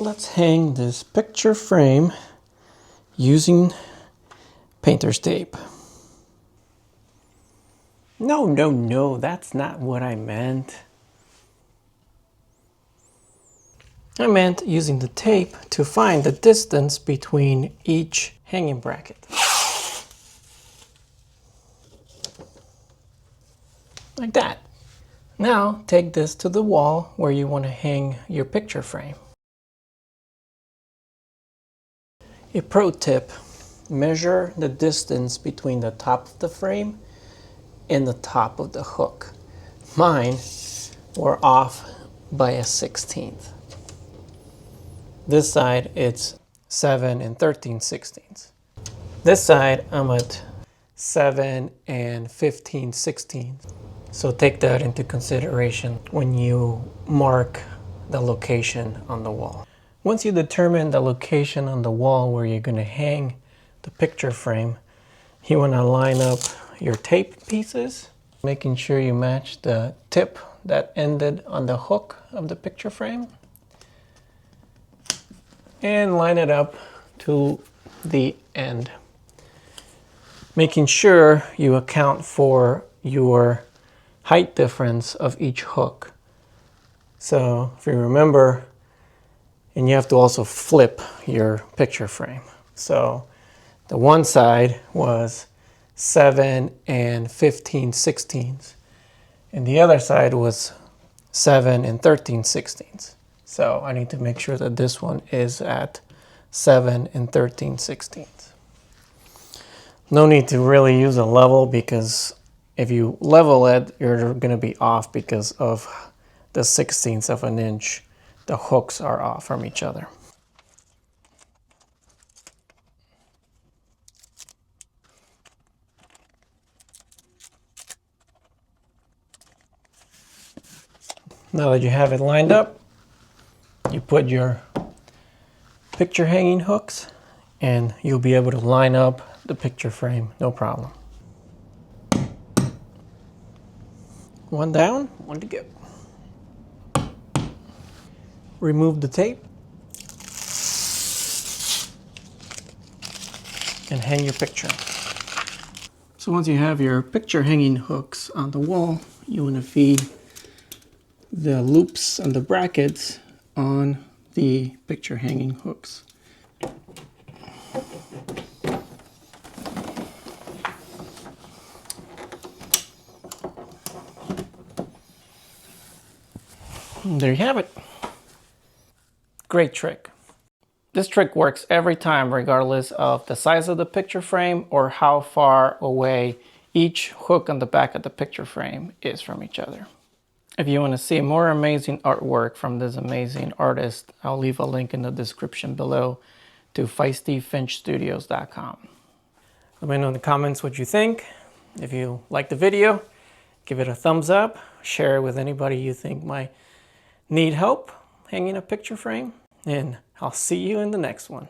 Let's hang this picture frame using painter's tape. No, that's not what I meant. I meant using the tape to find the distance between each hanging bracket. Like that. Now take this to the wall where you want to hang your picture frame. A pro tip, measure the distance between the top of the frame and the top of the hook. Mine were off by a 1/16. This side it's 7 13/16. This side I'm at 7 15/16. So take that into consideration when you mark the location on the wall. Once you determine the location on the wall where you're going to hang the picture frame, you want to line up your tape pieces, making sure you match the tip that ended on the hook of the picture frame, and line it up to the end, making sure you account for your height difference of each hook. So if you remember, and you have to also flip your picture frame. So the one side was 7 15/16, and the other side was 7 13/16. So I need to make sure that this one is at 7 13/16. No need to really use a level, because if you level it, you're going to be off because of the 1/16 of an inch. The hooks are off from each other. Now that you have it lined up, you put your picture hanging hooks and you'll be able to line up the picture frame, no problem. One down, one to go. Remove the tape and hang your picture. So once you have your picture hanging hooks on the wall, you want to feed the loops and the brackets on the picture hanging hooks. And there you have it. Great trick. This trick works every time, regardless of the size of the picture frame or how far away each hook on the back of the picture frame is from each other. If you want to see more amazing artwork from this amazing artist, I'll leave a link in the description below to FeistyFinchStudios.com. Let me know in the comments what you think. If you like the video, give it a thumbs up, share it with anybody you think might need help hanging a picture frame, and I'll see you in the next one.